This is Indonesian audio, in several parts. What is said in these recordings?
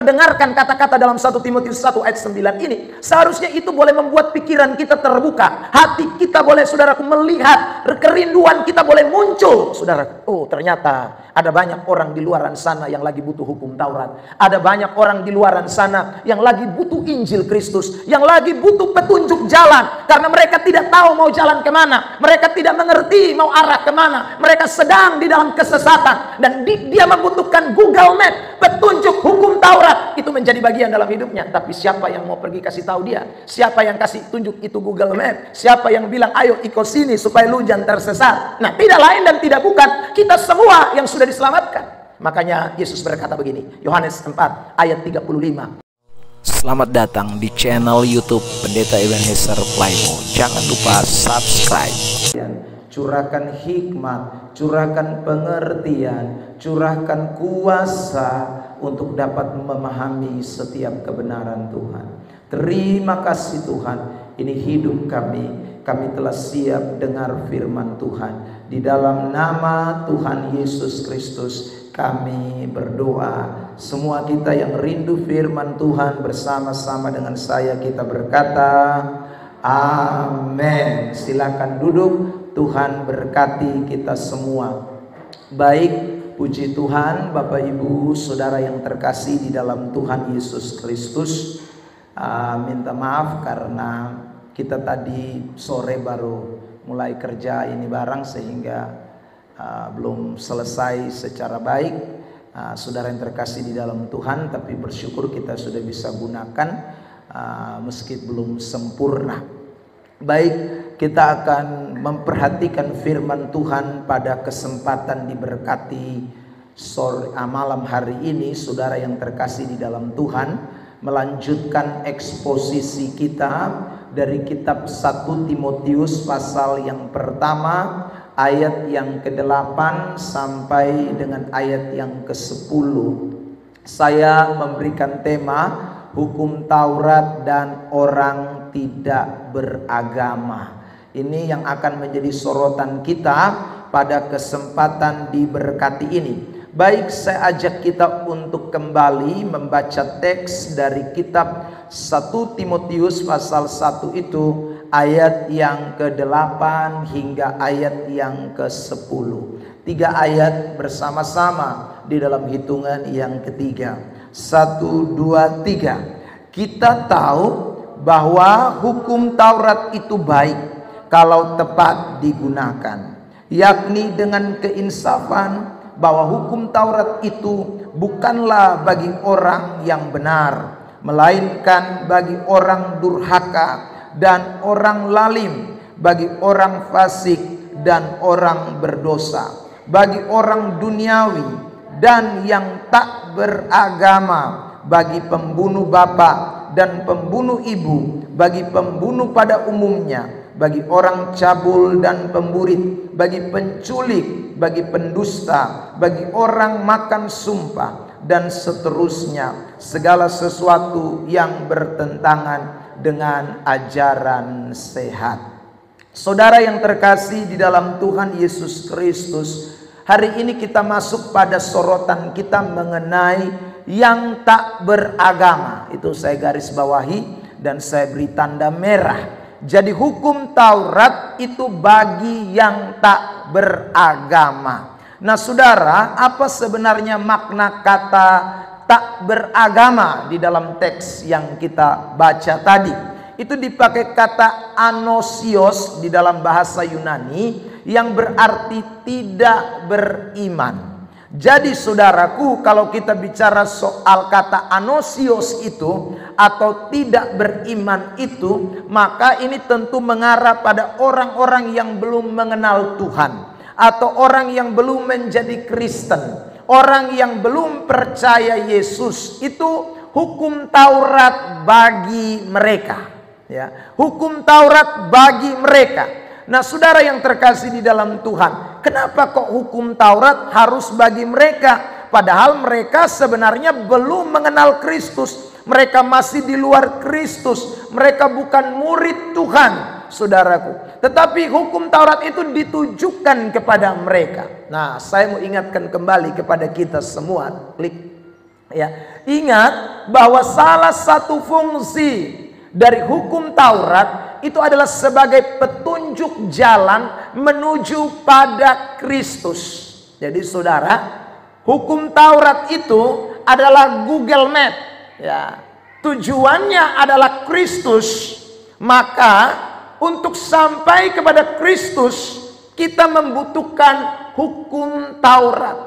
dengarkan kata-kata dalam 1 Timotius 1 ayat 9 ini, seharusnya itu boleh membuat pikiran kita terbuka, hati kita boleh, saudaraku, melihat, kerinduan kita boleh muncul, saudara. Oh, ternyata ada banyak orang di luaran sana yang lagi butuh hukum Taurat. Ada banyak orang di luaran sana yang lagi butuh Injil Kristus, yang lagi butuh petunjuk jalan, karena mereka tidak tahu mau jalan kemana, mereka tidak mengerti mau arah kemana, mereka sedang di dalam kesesatan, dan dia membutuhkan Google Map, petunjuk hukum Taurat. Itu menjadi bagian dalam hidupnya. Tapi siapa yang mau pergi kasih tahu dia? Siapa yang kasih tunjuk itu Google Map? Siapa yang bilang ayo ikut sini supaya lu jangan tersesat? Nah, tidak lain dan tidak bukan kita semua yang sudah diselamatkan. Makanya Yesus berkata begini, Yohanes 4 ayat 35. Selamat datang di channel YouTube Pendeta Ebenezer Playmo. Jangan lupa subscribe. Curahkan hikmat, curahkan pengertian, curahkan kuasa untuk dapat memahami setiap kebenaran Tuhan. Terima kasih Tuhan, ini hidup kami. Kami telah siap dengar firman Tuhan. Di dalam nama Tuhan Yesus Kristus kami berdoa. Semua kita yang rindu firman Tuhan, bersama-sama dengan saya kita berkata amin. Silakan duduk. Tuhan berkati kita semua. Baik, puji Tuhan, Bapak Ibu Saudara yang terkasih di dalam Tuhan Yesus Kristus. Minta maaf karena kita tadi sore baru mulai kerja ini bareng, sehingga belum selesai secara baik. Saudara yang terkasih di dalam Tuhan, tapi bersyukur kita sudah bisa gunakan meski belum sempurna. Baik, kita akan memperhatikan firman Tuhan pada kesempatan diberkati sore malam hari ini. Saudara yang terkasih di dalam Tuhan, melanjutkan eksposisi kita dari kitab 1 Timotius pasal yang pertama, ayat yang ke-8 sampai dengan ayat yang ke-10. Saya memberikan tema hukum Taurat dan orang tidak beragama. Ini yang akan menjadi sorotan kita pada kesempatan diberkati ini. Baik, saya ajak kita untuk kembali membaca teks dari kitab 1 Timotius pasal 1 itu, ayat yang ke-8 hingga ayat yang ke-10. 3 ayat bersama-sama di dalam hitungan yang ketiga. 1, 2, 3. Kita tahu bahwa hukum Taurat itu baik kalau tepat digunakan, yakni dengan keinsafan, bahwa hukum Taurat itu bukanlah bagi orang yang benar, melainkan bagi orang durhaka dan orang lalim, bagi orang fasik dan orang berdosa, bagi orang duniawi dan yang tak beragama, bagi pembunuh bapa dan pembunuh ibu, bagi pembunuh pada umumnya, bagi orang cabul dan pemburit, bagi penculik, bagi pendusta, bagi orang makan sumpah, dan seterusnya, segala sesuatu yang bertentangan dengan ajaran sehat. Saudara yang terkasih di dalam Tuhan Yesus Kristus, hari ini kita masuk pada sorotan kita mengenai yang tak beragama. Itu saya garis bawahi dan saya beri tanda merah. Jadi hukum Taurat itu bagi yang tak beragama. Nah saudara, apa sebenarnya makna kata tak beragama di dalam teks yang kita baca tadi? Itu dipakai kata anosios di dalam bahasa Yunani yang berarti tidak beriman. Jadi saudaraku, kalau kita bicara soal kata anosios itu atau tidak beriman itu, maka ini tentu mengarah pada orang-orang yang belum mengenal Tuhan, atau orang yang belum menjadi Kristen, orang yang belum percaya Yesus. Itu hukum Taurat bagi mereka, ya. Hukum Taurat bagi mereka. Nah saudara yang terkasih di dalam Tuhan, kenapa kok hukum Taurat harus bagi mereka? Padahal mereka sebenarnya belum mengenal Kristus. Mereka masih di luar Kristus. Mereka bukan murid Tuhan, saudaraku. Tetapi hukum Taurat itu ditujukan kepada mereka. Nah saya mau ingatkan kembali kepada kita semua. Klik Ya, ingat bahwa salah satu fungsi dari hukum Taurat itu adalah sebagai petunjuk jalan menuju pada Kristus. Jadi saudara, hukum Taurat itu adalah Google Map. Ya, tujuannya adalah Kristus. Maka untuk sampai kepada Kristus kita membutuhkan hukum Taurat.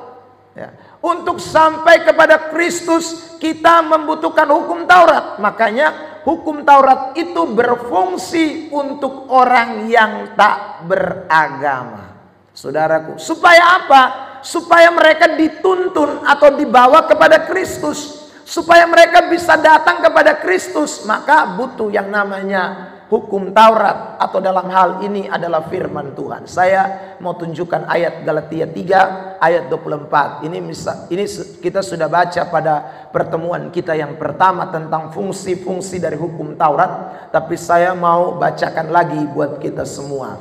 Ya. Untuk sampai kepada Kristus kita membutuhkan hukum Taurat. Makanya hukum Taurat itu berfungsi untuk orang yang tak beragama. Saudaraku, supaya apa? Supaya mereka dituntun atau dibawa kepada Kristus. Supaya mereka bisa datang kepada Kristus, maka butuh yang namanya hukum Taurat, atau dalam hal ini adalah firman Tuhan. Saya mau tunjukkan ayat Galatia 3 ayat 24. Ini kita sudah baca pada pertemuan kita yang pertama tentang fungsi-fungsi dari hukum Taurat, tapi saya mau bacakan lagi buat kita semua.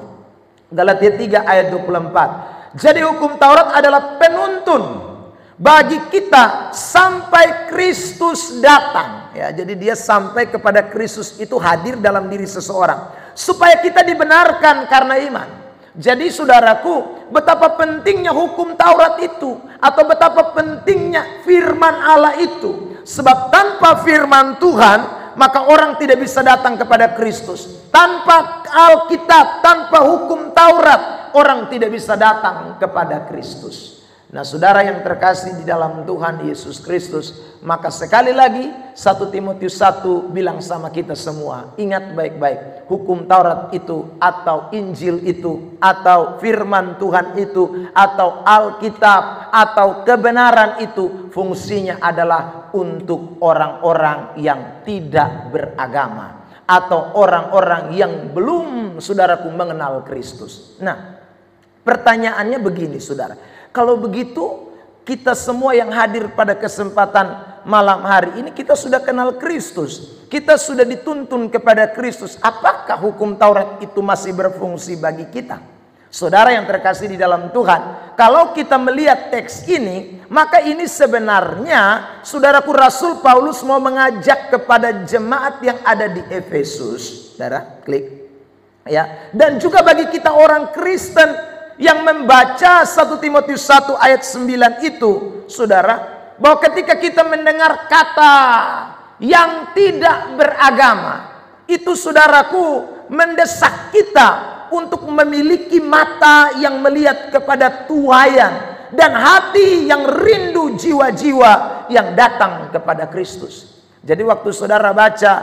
Galatia 3 ayat 24. Jadi hukum Taurat adalah penuntun bagi kita sampai Kristus datang. Ya, jadi dia sampai kepada Kristus itu hadir dalam diri seseorang supaya kita dibenarkan karena iman. Jadi saudaraku, betapa pentingnya hukum Taurat itu, atau betapa pentingnya firman Allah itu. Sebab tanpa firman Tuhan, maka orang tidak bisa datang kepada Kristus. Tanpa Alkitab, tanpa hukum Taurat, orang tidak bisa datang kepada Kristus. Nah, saudara yang terkasih di dalam Tuhan Yesus Kristus, maka sekali lagi 1 Timotius 1 bilang sama kita semua, ingat baik-baik, hukum Taurat itu atau Injil itu atau firman Tuhan itu atau Alkitab atau kebenaran itu fungsinya adalah untuk orang-orang yang tidak beragama atau orang-orang yang belum, saudaraku, mengenal Kristus. Nah, pertanyaannya begini, saudara. Kalau begitu, kita semua yang hadir pada kesempatan malam hari ini, kita sudah kenal Kristus. Kita sudah dituntun kepada Kristus. Apakah hukum Taurat itu masih berfungsi bagi kita? Saudara yang terkasih di dalam Tuhan, kalau kita melihat teks ini, maka ini sebenarnya, saudaraku, Rasul Paulus mau mengajak kepada jemaat yang ada di Efesus. Saudara, klik. Ya, dan juga bagi kita orang Kristen yang membaca 1 Timotius 1 ayat 9 itu, saudara, bahwa ketika kita mendengar kata yang tidak beragama, itu, saudaraku, mendesak kita untuk memiliki mata yang melihat kepada tuaian dan hati yang rindu jiwa-jiwa yang datang kepada Kristus. Jadi waktu saudara baca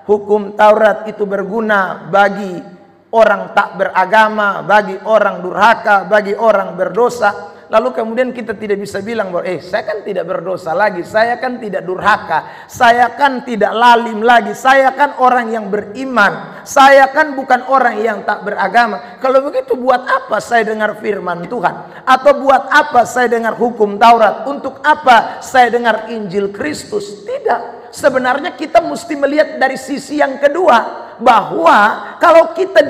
hukum Taurat itu berguna bagi orang tak beragama, bagi orang durhaka, bagi orang berdosa. Lalu kemudian kita tidak bisa bilang bahwa saya kan tidak berdosa lagi, saya kan tidak durhaka, saya kan tidak lalim lagi, saya kan orang yang beriman, saya kan bukan orang yang tak beragama. Kalau begitu buat apa saya dengar firman Tuhan? Atau buat apa saya dengar hukum Taurat? Untuk apa saya dengar Injil Kristus? Tidak. Sebenarnya kita mesti melihat dari sisi yang kedua, bahwa kalau kita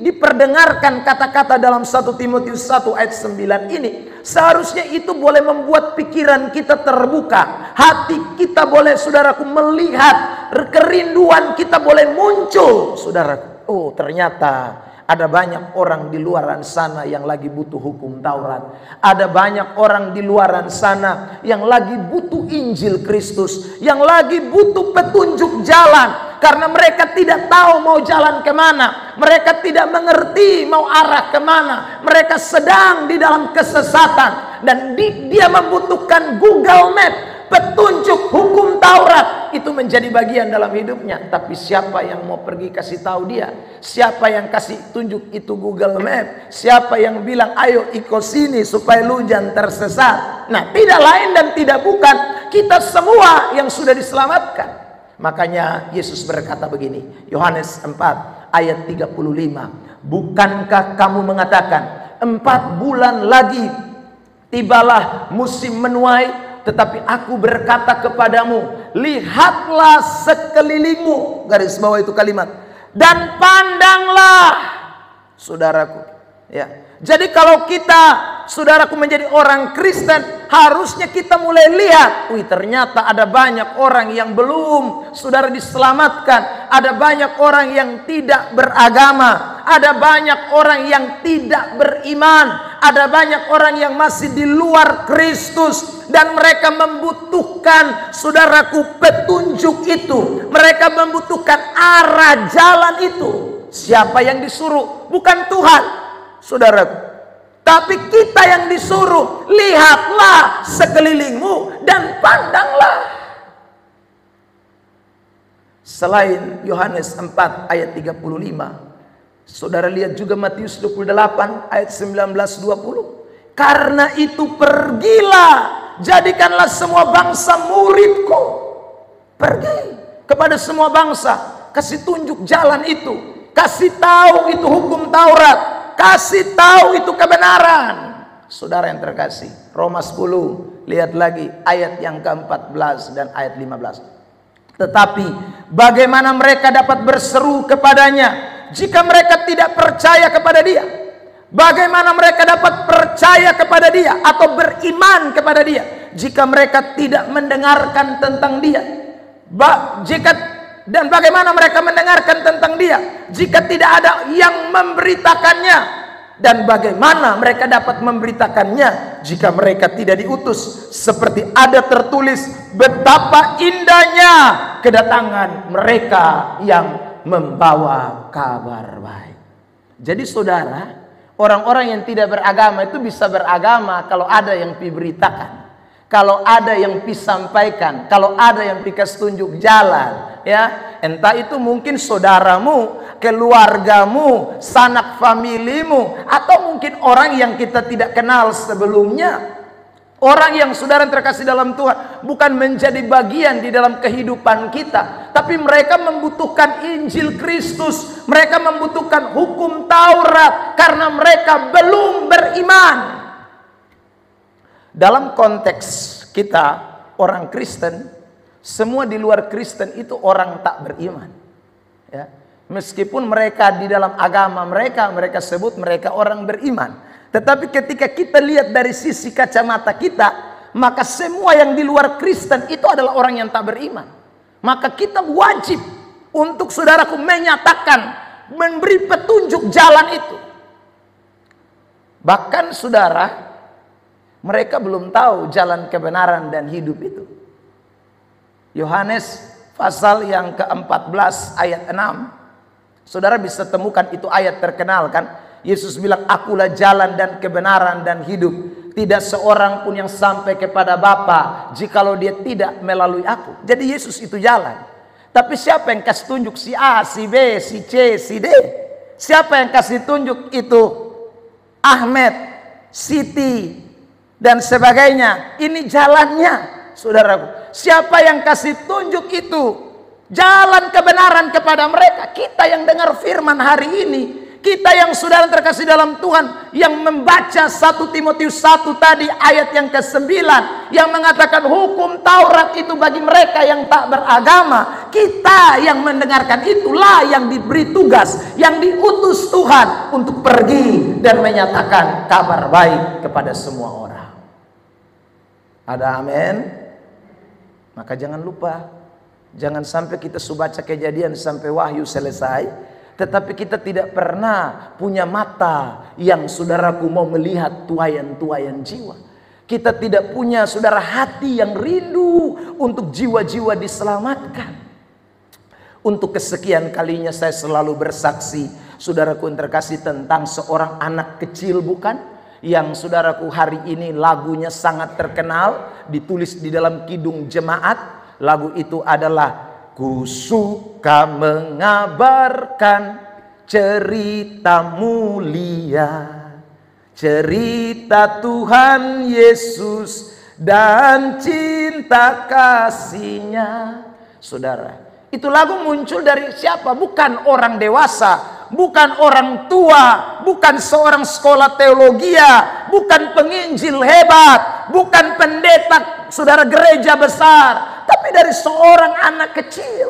diperdengarkan kata-kata dalam 1 Timotius 1 ayat 9 ini, seharusnya itu boleh membuat pikiran kita terbuka, hati kita boleh, saudaraku, melihat, kerinduan kita boleh muncul, saudaraku. Oh, ternyata ada banyak orang di luaran sana yang lagi butuh hukum Taurat. Ada banyak orang di luaran sana yang lagi butuh Injil Kristus, yang lagi butuh petunjuk jalan. Karena mereka tidak tahu mau jalan kemana, mereka tidak mengerti mau arah kemana, mereka sedang di dalam kesesatan. Dan dia membutuhkan Google Map, petunjuk hukum Taurat itu menjadi bagian dalam hidupnya. Tapi siapa yang mau pergi kasih tahu dia? Siapa yang kasih tunjuk itu Google Map? Siapa yang bilang ayo ikut sini supaya lu jangan tersesat? Nah, tidak lain dan tidak bukan kita semua yang sudah diselamatkan. Makanya Yesus berkata begini, Yohanes 4 ayat 35, bukankah kamu mengatakan 4 bulan lagi tibalah musim menuai? Tetapi aku berkata kepadamu, lihatlah sekelilingmu, garis bawah itu kalimat, dan pandanglah, saudaraku. Ya, jadi kalau kita saudaraku menjadi orang Kristen, harusnya kita mulai lihat, wih ternyata ada banyak orang yang belum saudara diselamatkan, ada banyak orang yang tidak beragama, ada banyak orang yang tidak beriman, ada banyak orang yang masih di luar Kristus, dan mereka membutuhkan saudaraku petunjuk itu, mereka membutuhkan arah jalan itu. Siapa yang disuruh? Bukan Tuhan, saudaraku, tapi kita yang disuruh. Lihatlah sekelilingmu dan pandanglah. Selain Yohanes 4 ayat 35, saudara lihat juga Matius 28 ayat 19-20. Karena itu pergilah, jadikanlah semua bangsa muridku. Pergi kepada semua bangsa, kasih tunjuk jalan itu, kasih tahu itu hukum Taurat, kasih tahu itu kebenaran. Saudara yang terkasih, Roma 10, lihat lagi ayat yang ke-14 dan ayat 15. Tetapi bagaimana mereka dapat berseru kepadanya jika mereka tidak percaya kepada dia? Bagaimana mereka dapat percaya kepada dia atau beriman kepada dia jika mereka tidak mendengarkan tentang dia? Dan bagaimana mereka mendengarkan tentang dia jika tidak ada yang memberitakannya? Dan bagaimana mereka dapat memberitakannya jika mereka tidak diutus? Seperti ada tertulis, betapa indahnya kedatangan mereka yang membawa kabar baik. Jadi saudara, orang-orang yang tidak beragama itu bisa beragama kalau ada yang diberitakan, kalau ada yang disampaikan, kalau ada yang dikasih tunjuk jalan, ya. Entah itu mungkin saudaramu, keluargamu, sanak familimu, atau mungkin orang yang kita tidak kenal sebelumnya. Orang yang saudara terkasih dalam Tuhan bukan menjadi bagian di dalam kehidupan kita, tapi mereka membutuhkan Injil Kristus, mereka membutuhkan hukum Taurat karena mereka belum beriman. Dalam konteks kita orang Kristen, semua di luar Kristen itu orang tak beriman, ya. Meskipun mereka di dalam agama mereka sebut mereka orang beriman, tetapi ketika kita lihat dari sisi kacamata kita, maka semua yang di luar Kristen itu adalah orang yang tak beriman. Maka kita wajib untuk saudaraku menyatakan, memberi petunjuk jalan itu. Bahkan saudara, mereka belum tahu jalan kebenaran dan hidup itu. Yohanes pasal yang ke-14 ayat 6. Saudara bisa temukan itu ayat terkenal kan? Yesus bilang, akulah jalan dan kebenaran dan hidup. Tidak seorang pun yang sampai kepada Bapa jikalau dia tidak melalui aku. Jadi Yesus itu jalan. Tapi siapa yang kasih tunjuk? Si A, si B, si C, si D. Siapa yang kasih tunjuk itu? Ahmed, Siti, dan sebagainya. Ini jalannya, saudaraku. Siapa yang kasih tunjuk itu? Jalan kebenaran kepada mereka. Kita yang dengar firman hari ini, kita yang saudara terkasih dalam Tuhan, yang membaca 1 Timotius 1 tadi ayat yang ke-9 yang mengatakan hukum Taurat itu bagi mereka yang tak beragama. Kita yang mendengarkan itulah yang diberi tugas, yang diutus Tuhan untuk pergi dan menyatakan kabar baik kepada semua orang. Ada amin? Maka jangan lupa, jangan sampai kita baca Kejadian sampai Wahyu selesai, tetapi kita tidak pernah punya mata yang saudaraku mau melihat tuaian-tuaian jiwa. Kita tidak punya saudara hati yang rindu untuk jiwa-jiwa diselamatkan. Untuk kesekian kalinya saya selalu bersaksi, saudaraku yang terkasih, tentang seorang anak kecil, bukan? Yang saudaraku hari ini lagunya sangat terkenal, ditulis di dalam kidung jemaat. Lagu itu adalah, ku suka mengabarkan cerita mulia, cerita Tuhan Yesus dan cinta kasih-Nya. Saudara, itu lagu muncul dari siapa? Bukan orang dewasa, bukan orang tua, bukan seorang sekolah teologi, bukan penginjil hebat, bukan pendeta saudara gereja besar, tapi dari seorang anak kecil,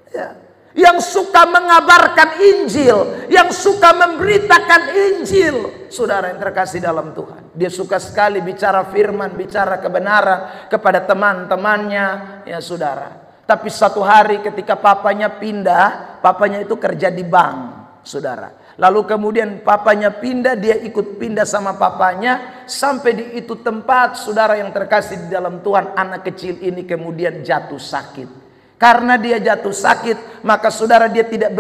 ya. yang suka mengabarkan Injil, yang suka memberitakan Injil. Saudara yang terkasih dalam Tuhan, dia suka sekali bicara firman, bicara kebenaran kepada teman-temannya, ya saudara. Tapi satu hari ketika papanya pindah, papanya itu kerja di bank, saudara. Lalu kemudian papanya pindah, dia ikut pindah sama papanya. Sampai di itu tempat, saudara yang terkasih di dalam Tuhan, anak kecil ini kemudian jatuh sakit. Karena dia jatuh sakit, maka saudara dia tidak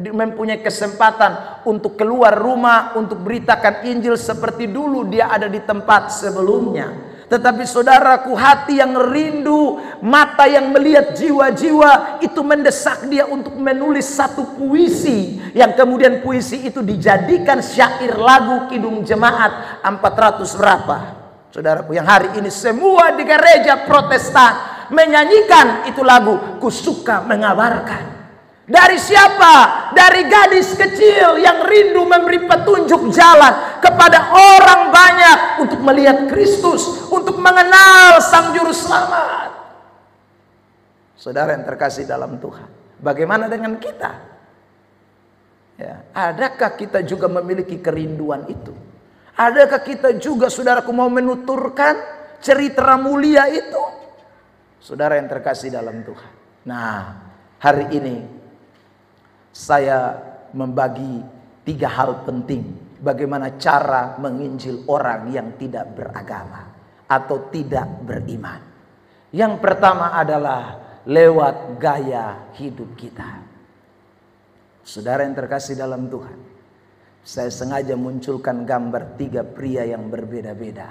mempunyai kesempatan untuk keluar rumah, untuk beritakan Injil seperti dulu dia ada di tempat sebelumnya. Tetapi saudaraku, hati yang rindu, mata yang melihat jiwa-jiwa, itu mendesak dia untuk menulis satu puisi. Yang kemudian puisi itu dijadikan syair lagu Kidung Jemaat 400 berapa. Saudaraku, yang hari ini semua di gereja Protestan menyanyikan itu lagu, Ku Suka Mengabarkan. Dari siapa? Dari gadis kecil yang rindu memberi petunjuk jalan kepada orang banyak untuk melihat Kristus, untuk mengenal Sang Juru Selamat. Saudara yang terkasih dalam Tuhan, bagaimana dengan kita? Ya, adakah kita juga memiliki kerinduan itu? Adakah kita juga, saudaraku, mau menuturkan cerita mulia itu? Saudara yang terkasih dalam Tuhan. Nah, hari ini saya membagi 3 hal penting bagaimana cara menginjil orang yang tidak beragama atau tidak beriman. Yang pertama adalah lewat gaya hidup kita. Saudara yang terkasih dalam Tuhan, saya sengaja munculkan gambar 3 pria yang berbeda-beda,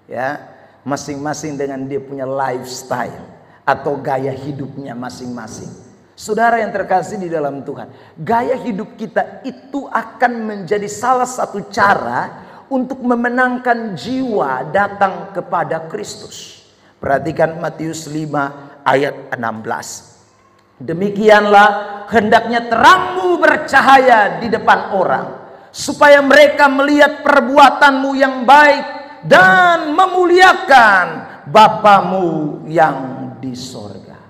ya, masing-masing dengan dia punya lifestyle atau gaya hidupnya masing-masing. Saudara yang terkasih di dalam Tuhan, gaya hidup kita itu akan menjadi salah satu cara untuk memenangkan jiwa datang kepada Kristus. Perhatikan Matius 5 ayat 16. Demikianlah hendaknya terangmu bercahaya di depan orang, supaya mereka melihat perbuatanmu yang baik dan memuliakan Bapamu yang di sorga.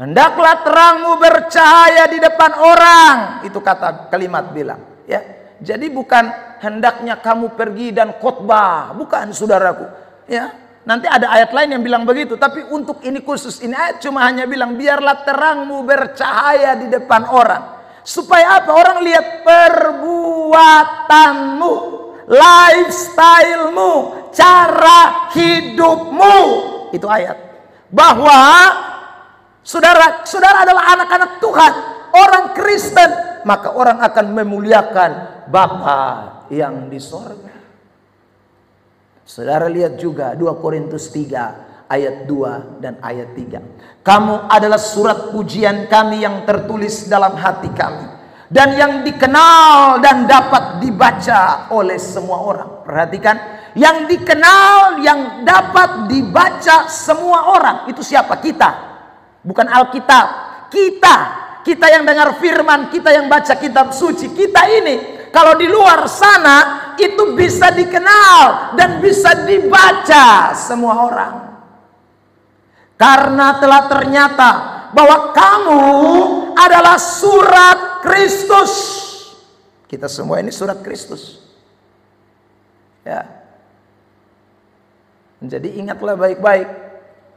Hendaklah terangmu bercahaya di depan orang. Itu kalimat bilang, ya. Jadi bukan hendaknya kamu pergi dan khotbah, bukan, saudaraku, ya. Nanti ada ayat lain yang bilang begitu, tapi untuk ini khusus, ini ayat cuma hanya bilang biarlah terangmu bercahaya di depan orang. Supaya apa? Orang lihat perbuatanmu, lifestylemu, cara hidupmu. Itu ayat. Bahwa saudara adalah anak-anak Tuhan, orang Kristen, maka orang akan memuliakan Bapa yang di sorga. Saudara lihat juga 2 Korintus 3 ayat 2 dan ayat 3. Kamu adalah surat pujian kami yang tertulis dalam hati kami, dan yang dikenal dan dapat dibaca oleh semua orang. Perhatikan, yang dikenal, yang dapat dibaca semua orang. Itu siapa? Kita. Bukan Alkitab. Kita yang dengar firman, kita yang baca kitab suci. Kita ini, kalau di luar sana, itu bisa dikenal dan bisa dibaca semua orang. Karena telah ternyata bahwa kamu adalah surat Kristus. Kita semua ini surat Kristus. Ya. Jadi ingatlah baik-baik,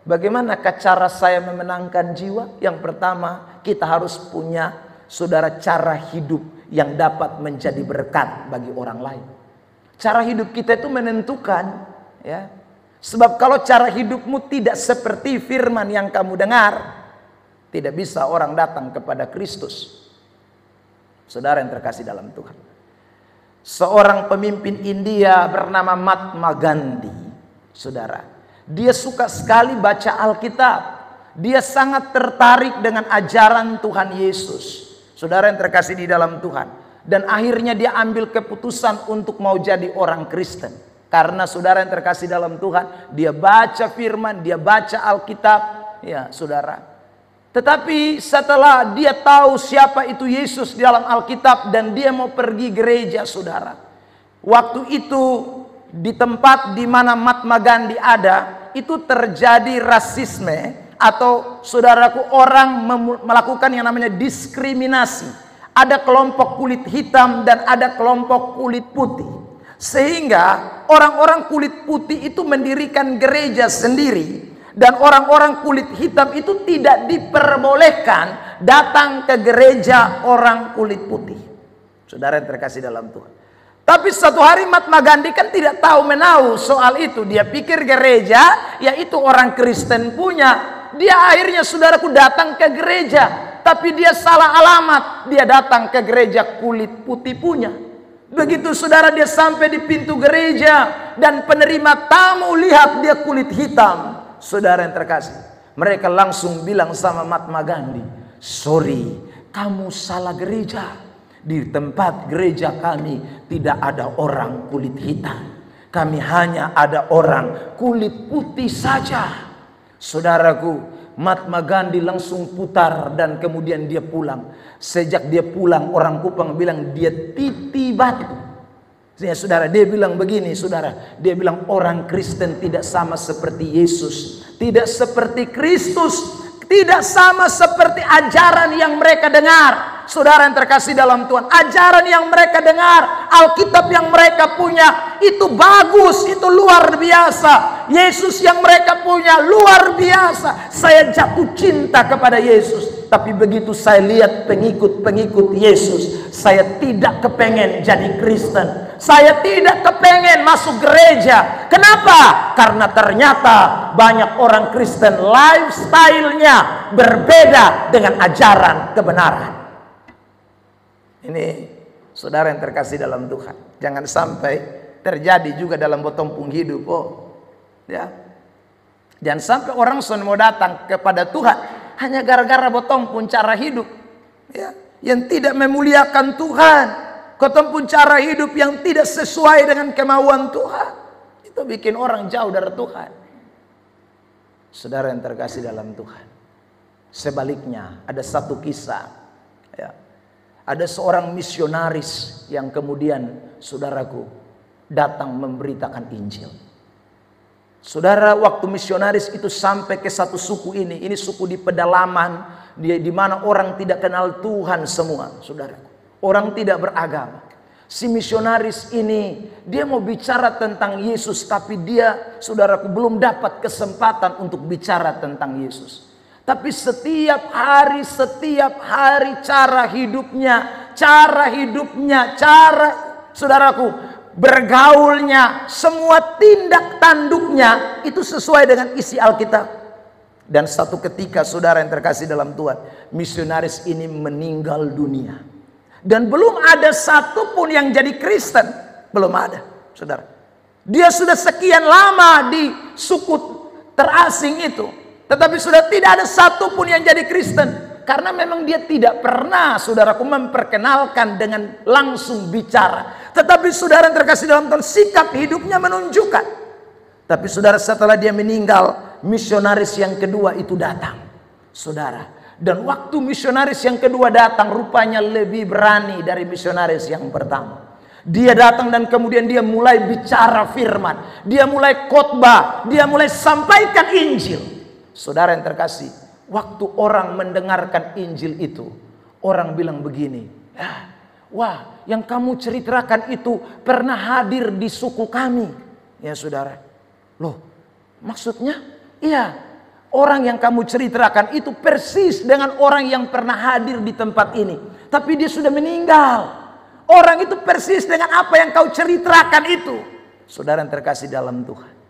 bagaimanakah cara saya memenangkan jiwa? Yang pertama, kita harus punya, saudara, cara hidup yang dapat menjadi berkat bagi orang lain. Cara hidup kita itu menentukan, ya. Sebab kalau cara hidupmu tidak seperti firman yang kamu dengar, tidak bisa orang datang kepada Kristus. Saudara yang terkasih dalam Tuhan, seorang pemimpin India bernama Mahatma Gandhi. Saudara, dia suka sekali baca Alkitab. Dia sangat tertarik dengan ajaran Tuhan Yesus. Saudara yang terkasih di dalam Tuhan, dan akhirnya dia ambil keputusan untuk mau jadi orang Kristen. Karena saudara yang terkasih dalam Tuhan, dia baca firman, dia baca Alkitab, ya saudara. Tetapi setelah dia tahu siapa itu Yesus di dalam Alkitab dan dia mau pergi gereja, saudara, waktu itu di tempat di mana Mahatma Gandhi ada, itu terjadi rasisme atau saudaraku orang melakukan yang namanya diskriminasi. Ada kelompok kulit hitam dan ada kelompok kulit putih. Sehingga orang-orang kulit putih itu mendirikan gereja sendiri. Dan orang-orang kulit hitam itu tidak diperbolehkan datang ke gereja orang kulit putih. Saudara yang terkasih dalam Tuhan. Tapi suatu hari Mahatma Gandhi kan tidak tahu menahu soal itu. Dia pikir gereja yaitu orang Kristen punya. Dia akhirnya saudaraku datang ke gereja. Tapi dia salah alamat. Dia datang ke gereja kulit putih punya. Begitu saudara dia sampai di pintu gereja. Dan penerima tamu lihat dia kulit hitam. Saudara yang terkasih. Mereka langsung bilang sama Mahatma Gandhi. Sorry, kamu salah gereja. Di tempat gereja kami tidak ada orang kulit hitam. Kami hanya ada orang kulit putih saja. Saudaraku, Mahatma Gandhi langsung putar dan kemudian dia pulang. Sejak dia pulang, orang Kupang bilang dia titi batu. Ya, saudara, dia bilang begini, saudara. Dia bilang orang Kristen tidak sama seperti Yesus, tidak seperti Kristus, tidak sama seperti ajaran yang mereka dengar. Saudara yang terkasih dalam Tuhan, ajaran yang mereka dengar, Alkitab yang mereka punya itu bagus, itu luar biasa. Yesus yang mereka punya luar biasa. Saya jatuh cinta kepada Yesus. Tapi begitu saya lihat pengikut-pengikut Yesus, saya tidak kepengen jadi Kristen. Saya tidak kepengen masuk gereja. Kenapa? Karena ternyata banyak orang Kristen lifestyle-nya berbeda dengan ajaran kebenaran. Ini saudara yang terkasih dalam Tuhan. Jangan sampai terjadi juga dalam botompung hidup. Ya. Jangan sampai orang mau datang kepada Tuhan hanya gara-gara botompung cara hidup. Ya. Yang tidak memuliakan Tuhan. Botompung cara hidup yang tidak sesuai dengan kemauan Tuhan. Itu bikin orang jauh dari Tuhan. Saudara yang terkasih dalam Tuhan. Sebaliknya ada satu kisah. Ya. Ada seorang misionaris yang kemudian saudaraku datang memberitakan Injil. Saudara, waktu misionaris itu sampai ke satu suku ini suku di pedalaman, di mana orang tidak kenal Tuhan semua, saudaraku. Orang tidak beragama. Si misionaris ini dia mau bicara tentang Yesus, tapi dia, saudaraku, belum dapat kesempatan untuk bicara tentang Yesus. Tapi setiap hari cara hidupnya, saudaraku, bergaulnya, semua tindak tanduknya itu sesuai dengan isi Alkitab. Dan satu ketika, saudara yang terkasih dalam Tuhan, misionaris ini meninggal dunia. Dan belum ada satupun yang jadi Kristen. Belum ada, saudara. Dia sudah sekian lama di suku terasing itu. Tetapi sudah tidak ada satupun yang jadi Kristen. Karena memang dia tidak pernah, saudaraku, memperkenalkan dengan langsung bicara. Tetapi saudara yang terkasih dalam Tuhan, sikap hidupnya menunjukkan. Tapi saudara, setelah dia meninggal, misionaris yang kedua itu datang. Saudara, dan waktu misionaris yang kedua datang, rupanya lebih berani dari misionaris yang pertama. Dia datang dan kemudian dia mulai bicara firman. Dia mulai khotbah. Dia mulai sampaikan Injil. Saudara yang terkasih, waktu orang mendengarkan Injil itu, orang bilang begini, wah, yang kamu ceritakan itu pernah hadir di suku kami. Ya saudara, loh, maksudnya? Iya, orang yang kamu ceritakan itu persis dengan orang yang pernah hadir di tempat ini. Tapi dia sudah meninggal. Orang itu persis dengan apa yang kau ceritakan itu. Saudara yang terkasih dalam Tuhan.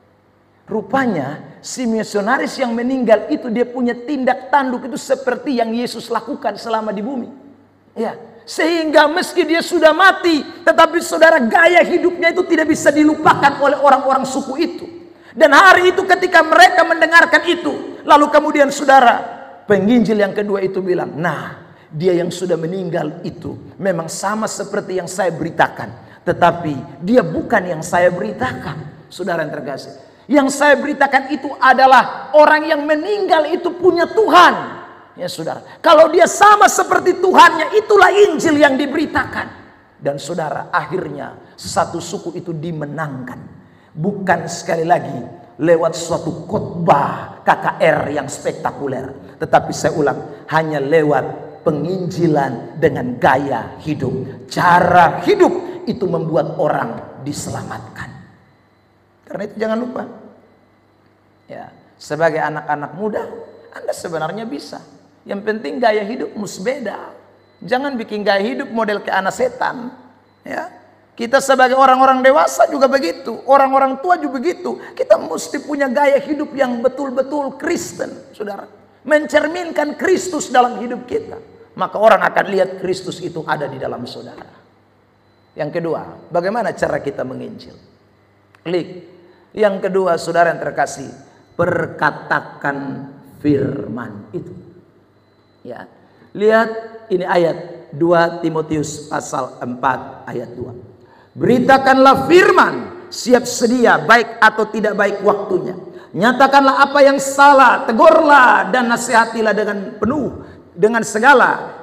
Rupanya si misionaris yang meninggal itu dia punya tindak tanduk itu seperti yang Yesus lakukan selama di bumi. Ya, sehingga meski dia sudah mati, tetapi saudara, gaya hidupnya itu tidak bisa dilupakan oleh orang-orang suku itu. Dan hari itu ketika mereka mendengarkan itu, lalu kemudian saudara, penginjil yang kedua itu bilang, nah, dia yang sudah meninggal itu memang sama seperti yang saya beritakan, tetapi dia bukan yang saya beritakan. Saudara yang terkasih, yang saya beritakan itu adalah orang yang meninggal itu punya Tuhan. Ya saudara, kalau dia sama seperti Tuhannya, itulah Injil yang diberitakan. Dan saudara, akhirnya satu suku itu dimenangkan. Bukan sekali lagi lewat suatu khotbah KKR yang spektakuler. Tetapi saya ulang, hanya lewat penginjilan dengan gaya hidup. Cara hidup itu membuat orang diselamatkan. Karena itu jangan lupa, ya, sebagai anak-anak muda, Anda sebenarnya bisa. Yang penting gaya hidup mesti beda. Jangan bikin gaya hidup model ke anak setan. Ya, kita sebagai orang-orang dewasa juga begitu. Orang-orang tua juga begitu. Kita mesti punya gaya hidup yang betul-betul Kristen, saudara. Mencerminkan Kristus dalam hidup kita. Maka orang akan lihat Kristus itu ada di dalam saudara. Yang kedua, bagaimana cara kita menginjil? Klik. Yang kedua, saudara yang terkasih, perkatakan firman itu. Ya, lihat ini ayat 2 Timotius pasal 4 ayat 2. Beritakanlah firman, siap sedia baik atau tidak baik waktunya. Nyatakanlah apa yang salah, tegurlah dan nasihatilah dengan penuh, dengan segala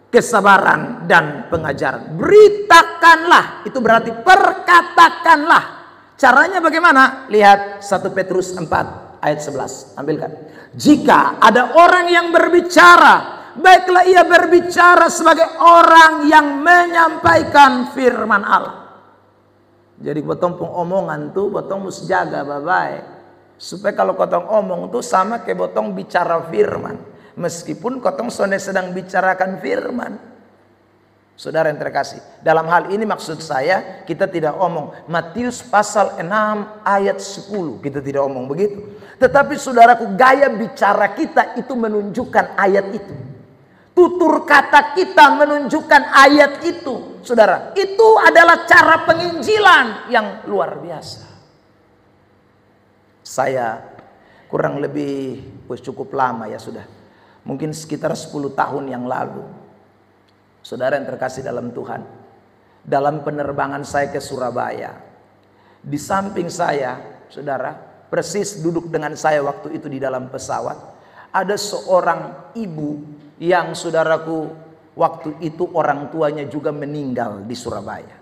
kesabaran dan pengajaran. Beritakanlah, itu berarti perkatakanlah. Caranya bagaimana? Lihat 1 Petrus 4 ayat 11. Ambilkan. Jika ada orang yang berbicara, baiklah ia berbicara sebagai orang yang menyampaikan firman Allah. Jadi potong omongan tuh, potong mesti jaga baik-baik. Supaya kalau potong omong tuh sama kayak potong bicara firman. Meskipun potong sedang bicarakan firman. Saudara yang terkasih, dalam hal ini maksud saya kita tidak omong Matius pasal 6 ayat 10, kita tidak omong begitu. Tetapi saudaraku, gaya bicara kita itu menunjukkan ayat itu. Tutur kata kita menunjukkan ayat itu. Saudara, itu adalah cara penginjilan yang luar biasa. Saya kurang lebih cukup lama ya sudah. Mungkin sekitar 10 tahun yang lalu. Saudara yang terkasih dalam Tuhan, dalam penerbangan saya ke Surabaya, di samping saya, saudara, persis duduk dengan saya waktu itu di dalam pesawat, ada seorang ibu yang saudaraku waktu itu orang tuanya juga meninggal di Surabaya.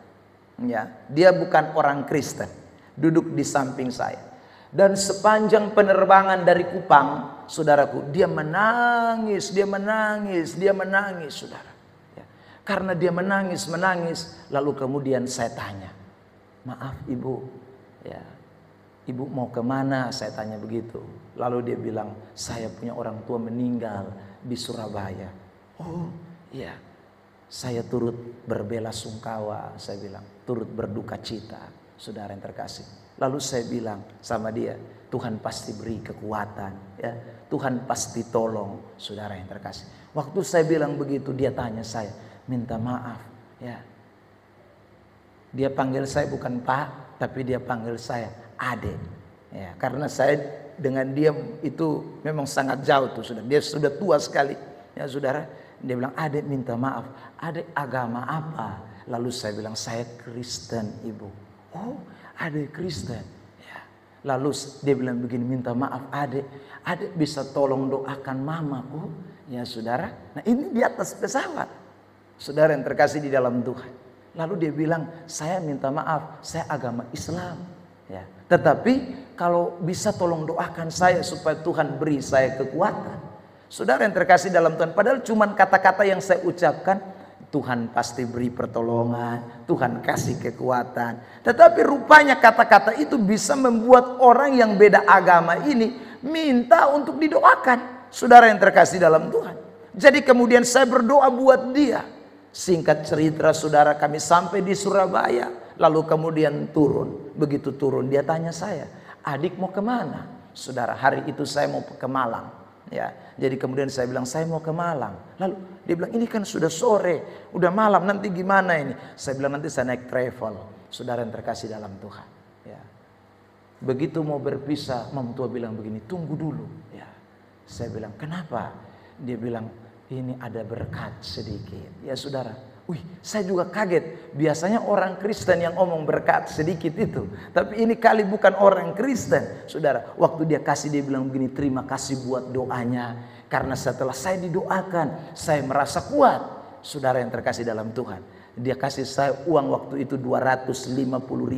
Ya, dia bukan orang Kristen, duduk di samping saya. Dan sepanjang penerbangan dari Kupang, saudaraku, dia menangis, saudara. Karena dia menangis, lalu kemudian saya tanya, maaf ibu, ya, ibu mau kemana? Saya tanya begitu. Lalu dia bilang, saya punya orang tua meninggal di Surabaya. Oh iya, saya turut berbela-sungkawa, saya bilang, turut berduka cita, saudara yang terkasih. Lalu saya bilang sama dia, Tuhan pasti beri kekuatan, ya, Tuhan pasti tolong, saudara yang terkasih. Waktu saya bilang begitu, dia tanya saya, minta maaf, ya. Dia panggil saya bukan Pak, tapi dia panggil saya Ade. Ya, karena saya dengan dia itu memang sangat jauh tuh, sudah. Dia sudah tua sekali, ya saudara. Dia bilang, Ade minta maaf. Ade agama apa? Lalu saya bilang, saya Kristen ibu. Oh, Ade Kristen. Ya. Lalu dia bilang begini, minta maaf Ade. Ade bisa tolong doakan mamaku, ya saudara. Nah ini di atas pesawat. Saudara yang terkasih di dalam Tuhan. Lalu dia bilang, saya minta maaf, saya agama Islam. Ya. Tetapi kalau bisa tolong doakan saya supaya Tuhan beri saya kekuatan. Saudara yang terkasih dalam Tuhan. Padahal cuma kata-kata yang saya ucapkan, Tuhan pasti beri pertolongan, Tuhan kasih kekuatan. Tetapi rupanya kata-kata itu bisa membuat orang yang beda agama ini minta untuk didoakan. Saudara yang terkasih dalam Tuhan. Jadi kemudian saya berdoa buat dia. Singkat cerita saudara, kami sampai di Surabaya. Lalu kemudian turun. Begitu turun dia tanya saya, adik mau kemana? Saudara, hari itu saya mau ke Malang. Ya, jadi kemudian saya bilang saya mau ke Malang. Lalu dia bilang ini kan sudah sore, udah malam, nanti gimana ini? Saya bilang nanti saya naik travel. Saudara yang terkasih dalam Tuhan. Ya. Begitu mau berpisah, Mam tua bilang begini, tunggu dulu. Ya. Saya bilang kenapa? Dia bilang ini ada berkat sedikit. Ya saudara, wih, saya juga kaget. Biasanya orang Kristen yang omong berkat sedikit itu. Tapi ini kali bukan orang Kristen. Saudara, waktu dia kasih dia bilang begini, terima kasih buat doanya. Karena setelah saya didoakan, saya merasa kuat. Saudara yang terkasih dalam Tuhan. Dia kasih saya uang waktu itu 250.000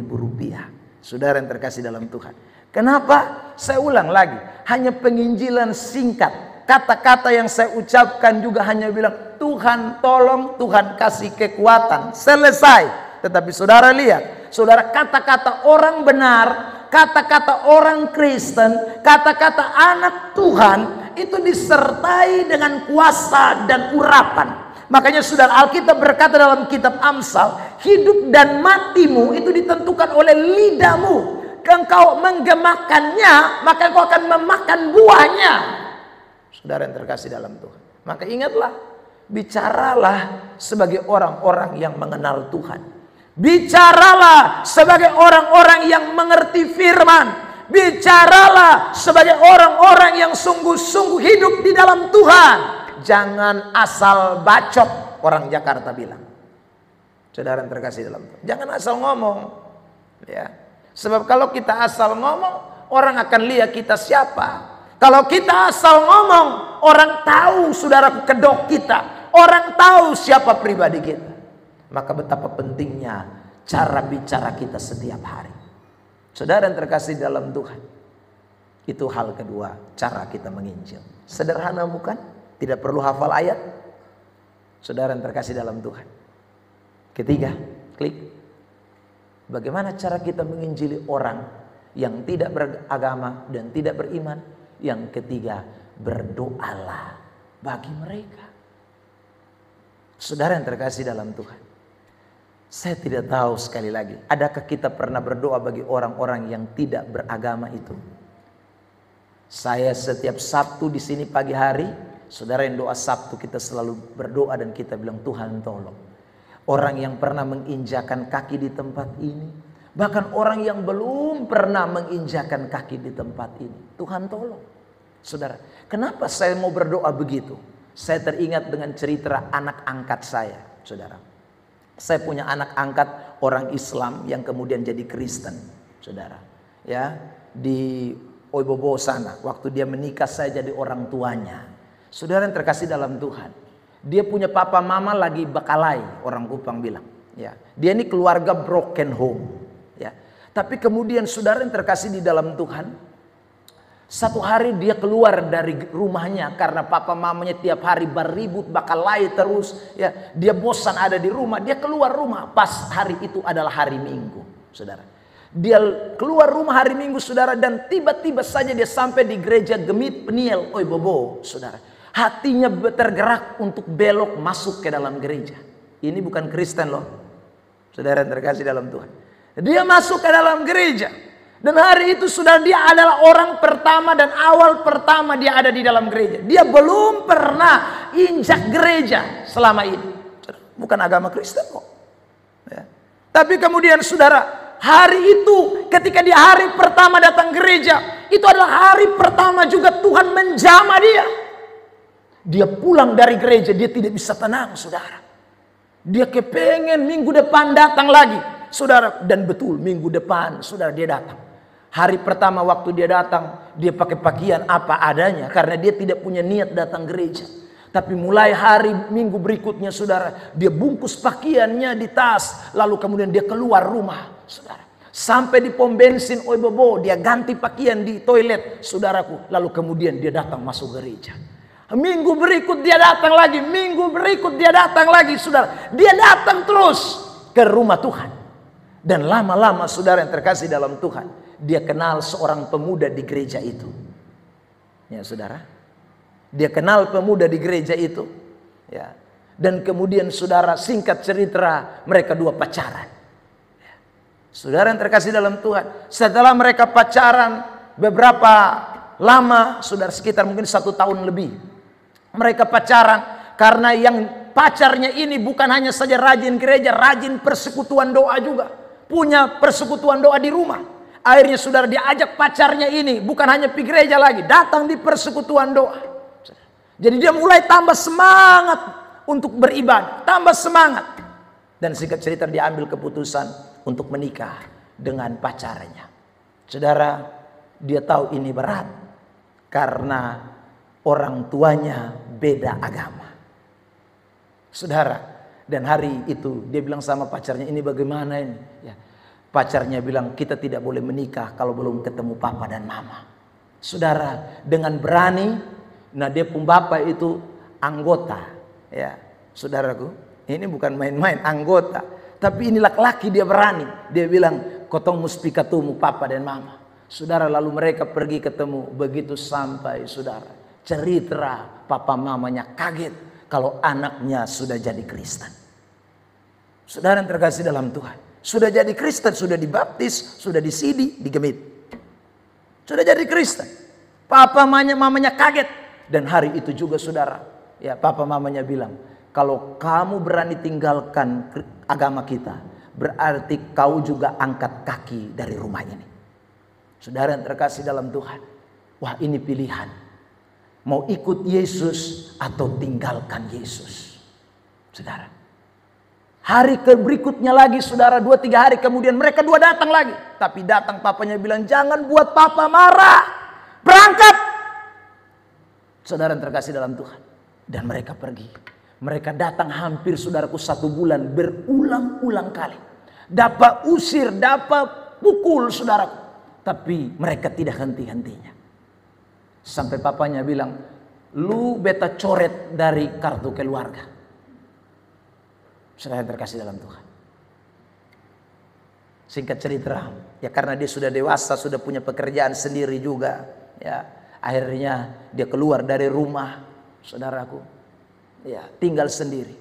rupiah. Saudara yang terkasih dalam Tuhan. Kenapa? Saya ulang lagi, hanya penginjilan singkat. Kata-kata yang saya ucapkan juga hanya bilang, Tuhan tolong, Tuhan kasih kekuatan. Selesai. Tetapi saudara lihat, saudara, kata-kata orang benar, kata-kata orang Kristen, kata-kata anak Tuhan, itu disertai dengan kuasa dan urapan. Makanya saudara, Alkitab berkata dalam kitab Amsal, hidup dan matimu itu ditentukan oleh lidahmu. Engkau menggemakannya, maka engkau akan memakan buahnya. Saudara yang terkasih dalam Tuhan, maka ingatlah, bicaralah sebagai orang-orang yang mengenal Tuhan. Bicaralah sebagai orang-orang yang mengerti firman. Bicaralah sebagai orang-orang yang sungguh-sungguh hidup di dalam Tuhan. Jangan asal bacot, orang Jakarta bilang. Saudara yang terkasih dalam Tuhan, jangan asal ngomong, ya. Sebab kalau kita asal ngomong, orang akan lihat kita siapa. Kalau kita asal ngomong, orang tahu saudara kedok kita, orang tahu siapa pribadi kita. Maka betapa pentingnya cara bicara kita setiap hari. Saudara yang terkasih dalam Tuhan, itu hal kedua, cara kita menginjil. Sederhana bukan? Tidak perlu hafal ayat. Saudara yang terkasih dalam Tuhan. Ketiga, klik. Bagaimana cara kita menginjili orang yang tidak beragama dan tidak beriman? Yang ketiga, berdoalah bagi mereka. Saudara yang terkasih dalam Tuhan, saya tidak tahu, sekali lagi, adakah kita pernah berdoa bagi orang-orang yang tidak beragama itu? Saya setiap Sabtu di sini pagi hari, saudara yang doa Sabtu, kita selalu berdoa dan kita bilang, Tuhan tolong orang yang pernah menginjakan kaki di tempat ini, bahkan orang yang belum pernah menginjakan kaki di tempat ini, Tuhan tolong. Saudara, kenapa saya mau berdoa begitu? Saya teringat dengan cerita anak angkat saya, saudara. Saya punya anak angkat orang Islam yang kemudian jadi Kristen, saudara. Ya, di Oibobo sana, waktu dia menikah saya jadi orang tuanya. Saudara yang terkasih dalam Tuhan, dia punya papa mama lagi bakalai, orang Kupang bilang. Ya, dia ini keluarga broken home. Ya, tapi kemudian saudara yang terkasih di dalam Tuhan, satu hari dia keluar dari rumahnya karena papa mamanya tiap hari berribut bakalai terus. Ya, dia bosan ada di rumah, dia keluar rumah. Pas hari itu adalah hari Minggu, saudara. Dia keluar rumah hari Minggu, saudara, dan tiba-tiba saja dia sampai di gereja Gemit Peniel Oibobo, saudara. Hatinya tergerak untuk belok masuk ke dalam gereja. Ini bukan Kristen loh, saudara yang terkasih dalam Tuhan. Dia masuk ke dalam gereja. Dan hari itu sudah dia adalah orang pertama dan awal pertama dia ada di dalam gereja. Dia belum pernah injak gereja selama ini. Bukan agama Kristen kok. Ya. Tapi kemudian saudara, hari itu ketika dia hari pertama datang gereja, itu adalah hari pertama juga Tuhan menjamah dia. Dia pulang dari gereja, dia tidak bisa tenang, saudara. Dia kepengen minggu depan datang lagi, saudara. Dan betul, minggu depan, saudara, dia datang. Hari pertama waktu dia datang, dia pakai pakaian apa adanya, karena dia tidak punya niat datang gereja. Tapi mulai hari minggu berikutnya, saudara, dia bungkus pakaiannya di tas, lalu kemudian dia keluar rumah, saudara. Sampai di pom bensin Oibobo, dia ganti pakaian di toilet, saudaraku. Lalu kemudian dia datang masuk gereja. Minggu berikut dia datang lagi, minggu berikut dia datang lagi, saudara. Dia datang terus ke rumah Tuhan. Dan lama-lama, saudara yang terkasih dalam Tuhan, dia kenal seorang pemuda di gereja itu. Ya, saudara. Dia kenal pemuda di gereja itu. Ya. Dan kemudian, saudara, singkat cerita, mereka dua pacaran. Ya. Saudara yang terkasih dalam Tuhan, setelah mereka pacaran beberapa lama, saudara, sekitar mungkin 1 tahun lebih. Mereka pacaran karena yang pacarnya ini bukan hanya saja rajin gereja, rajin persekutuan doa juga. Punya persekutuan doa di rumah. Akhirnya saudara diajak pacarnya ini bukan hanya pergi gereja lagi, datang di persekutuan doa. Jadi dia mulai tambah semangat untuk beribadah, tambah semangat. Dan singkat cerita dia ambil keputusan untuk menikah dengan pacarnya. Saudara, dia tahu ini berat karena orang tuanya beda agama. Saudara, dan hari itu dia bilang sama pacarnya, ini bagaimana ini? Ya. Pacarnya bilang, kita tidak boleh menikah kalau belum ketemu papa dan mama. Saudara, dengan berani, nah dia pun bapak itu anggota, ya saudaraku, ini bukan main-main, anggota. Tapi ini laki-laki, dia berani. Dia bilang, kotong musti ketemu papa dan mama. Saudara, lalu mereka pergi ketemu. Begitu sampai, saudara, cerita papa mamanya kaget kalau anaknya sudah jadi Kristen. Saudara yang terkasih dalam Tuhan, sudah jadi Kristen, sudah dibaptis, sudah disidi, digemit, sudah jadi Kristen. Papa mamanya kaget. Dan hari itu juga saudara, ya papa mamanya bilang, kalau kamu berani tinggalkan agama kita, berarti kau juga angkat kaki dari rumah ini. Saudara yang terkasih dalam Tuhan, wah ini pilihan. Mau ikut Yesus atau tinggalkan Yesus. Saudara, hari berikutnya lagi saudara, 2-3 hari kemudian mereka dua datang lagi. Tapi datang papanya bilang, jangan buat papa marah, berangkat. Saudara yang terkasih dalam Tuhan. Dan mereka pergi. Mereka datang hampir saudaraku 1 bulan, berulang-ulang kali. Dapat usir, dapat pukul saudaraku. Tapi mereka tidak henti-hentinya. Sampai papanya bilang, lu beta coret dari kartu keluarga. Saudara yang terkasih dalam Tuhan. Singkat cerita, ya karena dia sudah dewasa, sudah punya pekerjaan sendiri juga, ya akhirnya dia keluar dari rumah, saudaraku, ya tinggal sendiri.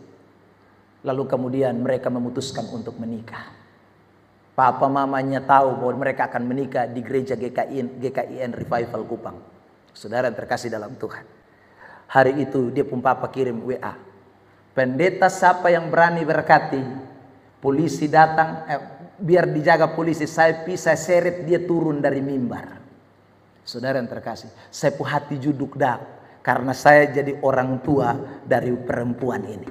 Lalu kemudian mereka memutuskan untuk menikah. Papa mamanya tahu bahwa mereka akan menikah di gereja GKIN Revival Kupang. Saudara yang terkasih dalam Tuhan. Hari itu dia pun papa kirim WA. Pendeta siapa yang berani berkati, polisi datang, biar dijaga polisi, saya seret dia turun dari mimbar. Saudara yang terkasih, saya pun hati juduk dak, karena saya jadi orang tua dari perempuan ini.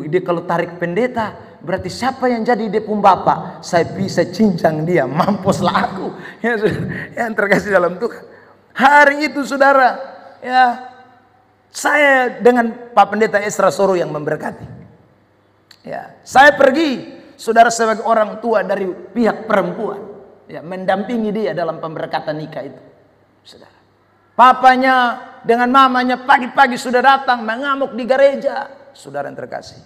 Dia kalau tarik pendeta, berarti siapa yang jadi dia pun bapak, saya bisa cincang dia, mampuslah aku. Ya, yang terkasih dalam Tuhan. Hari itu saudara, ya saya dengan Pak Pendeta Esra Soro yang memberkati. Ya, saya pergi, saudara sebagai orang tua dari pihak perempuan, ya, mendampingi dia dalam pemberkatan nikah itu. Saudara, papanya dengan mamanya pagi-pagi sudah datang mengamuk di gereja. Saudara yang terkasih,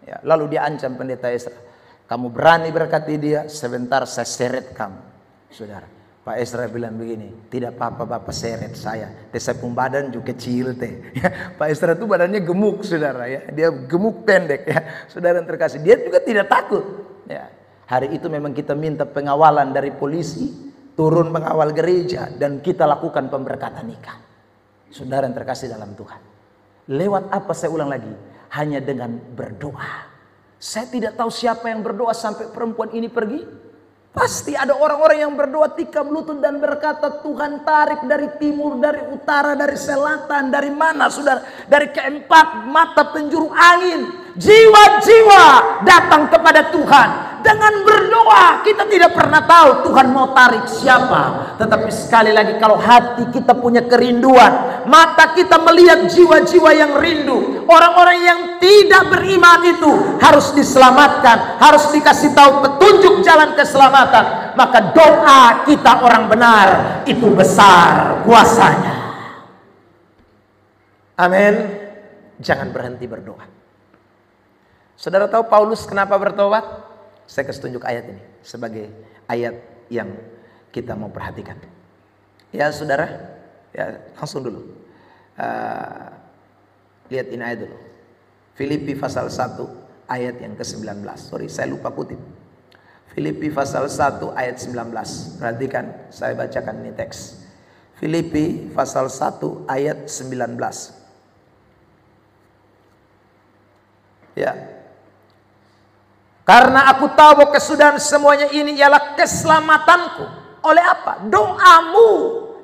ya, lalu dia ancam Pendeta Esra, kamu berani berkati dia, sebentar saya seret kamu. Saudara, Pak Esra bilang begini, tidak apa-apa bapak seret saya. Saya pun badan juga kecil teh. Ya, Pak Esra itu badannya gemuk saudara ya, dia gemuk pendek ya. Saudara yang terkasih, dia juga tidak takut. Ya, hari itu memang kita minta pengawalan dari polisi, turun mengawal gereja dan kita lakukan pemberkatan nikah. Saudara yang terkasih dalam Tuhan. Lewat apa saya ulang lagi? Hanya dengan berdoa. Saya tidak tahu siapa yang berdoa sampai perempuan ini pergi. Pasti ada orang-orang yang berdoa tikam lutut dan berkata, Tuhan tarik dari timur, dari utara, dari selatan, dari mana saudara? Dari keempat mata penjuru angin. Jiwa-jiwa datang kepada Tuhan. Dengan berdoa kita tidak pernah tahu Tuhan mau tarik siapa. Tetapi sekali lagi kalau hati kita punya kerinduan, mata kita melihat jiwa-jiwa yang rindu, orang-orang yang tidak beriman itu harus diselamatkan, harus dikasih tahu petunjuk jalan keselamatan. Maka doa kita orang benar itu besar kuasanya. Amin. Jangan berhenti berdoa. Saudara tahu Paulus kenapa bertobat? Saya kasih tunjuk ayat ini sebagai ayat yang kita mau perhatikan. Ya saudara, ya langsung dulu. Lihat ini ayat dulu. Filipi pasal 1 ayat yang ke-19. Sorry, saya lupa kutip. Filipi pasal 1 ayat 19. Perhatikan, saya bacakan ini teks. Filipi pasal 1 ayat 19. Ya. Karena aku tahu bahwa kesudahan semuanya ini ialah keselamatanku. Oleh apa? Doamu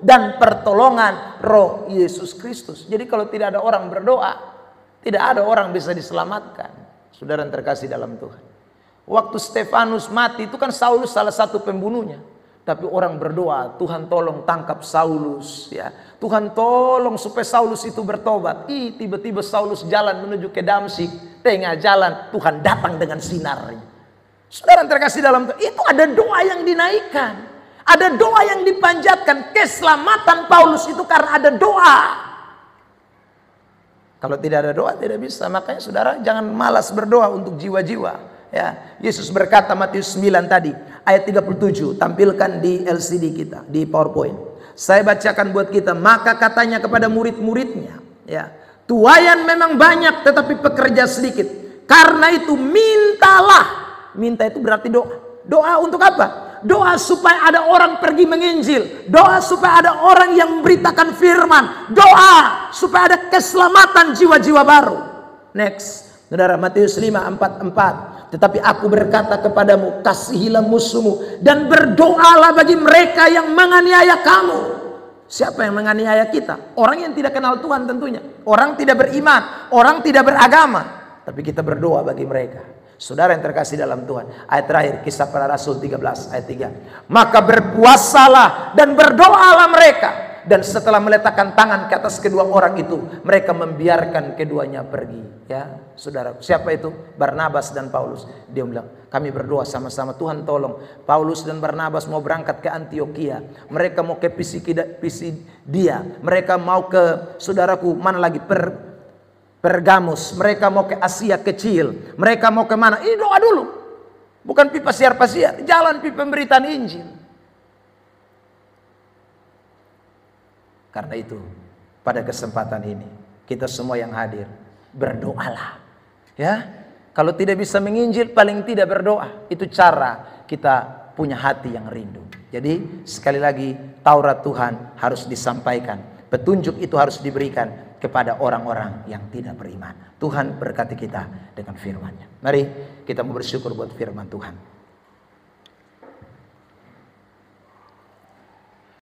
dan pertolongan Roh Yesus Kristus. Jadi kalau tidak ada orang berdoa, tidak ada orang bisa diselamatkan. Saudara yang terkasih dalam Tuhan. Waktu Stefanus mati itu kan Saulus salah satu pembunuhnya. Tapi orang berdoa, Tuhan tolong tangkap Saulus, ya. Tuhan tolong supaya Saulus itu bertobat. Tiba-tiba Saulus jalan menuju ke Damsyik. Tengah jalan Tuhan datang dengan sinarnya. Saudara yang terkasih dalam Tuhan, itu ada doa yang dinaikkan. Ada doa yang dipanjatkan. Keselamatan Paulus itu karena ada doa. Kalau tidak ada doa tidak bisa. Makanya saudara jangan malas berdoa untuk jiwa-jiwa. Ya, Yesus berkata Matius 9 tadi, ayat 37, tampilkan di LCD kita, di PowerPoint. Saya bacakan buat kita. Maka katanya kepada murid-muridnya, ya, tuaian memang banyak tetapi pekerja sedikit. Karena itu mintalah. Minta itu berarti doa. Doa untuk apa? Doa supaya ada orang pergi menginjil. Doa supaya ada orang yang memberitakan firman. Doa supaya ada keselamatan jiwa-jiwa baru. Next, saudara, Matius 5:44. Tetapi aku berkata kepadamu, kasihilah musuhmu dan berdoalah bagi mereka yang menganiaya kamu. Siapa yang menganiaya kita? Orang yang tidak kenal Tuhan tentunya. Orang tidak beriman, orang tidak beragama. Tapi kita berdoa bagi mereka. Saudara yang terkasih dalam Tuhan, ayat terakhir Kisah Para Rasul 13 ayat 3. Maka berpuasalah dan berdoalah mereka. Dan setelah meletakkan tangan ke atas kedua orang itu, mereka membiarkan keduanya pergi. Ya, saudara, siapa itu? Barnabas dan Paulus. Dia bilang, kami berdoa sama-sama, Tuhan tolong. Paulus dan Barnabas mau berangkat ke Antioquia. Mereka mau ke Pisidia. Mereka mau ke, saudaraku, mana lagi? Pergamus. Mereka mau ke Asia Kecil. Mereka mau ke mana? Ini doa dulu. Bukan pipa pasiar. Jalan pipa pemberitaan Injil. Karena itu, pada kesempatan ini, kita semua yang hadir, berdoalah. Ya, kalau tidak bisa menginjil, paling tidak berdoa. Itu cara kita punya hati yang rindu. Jadi, sekali lagi, Taurat Tuhan harus disampaikan. Petunjuk itu harus diberikan kepada orang-orang yang tidak beriman. Tuhan berkati kita dengan firman-Nya. Mari kita mau bersyukur buat firman Tuhan.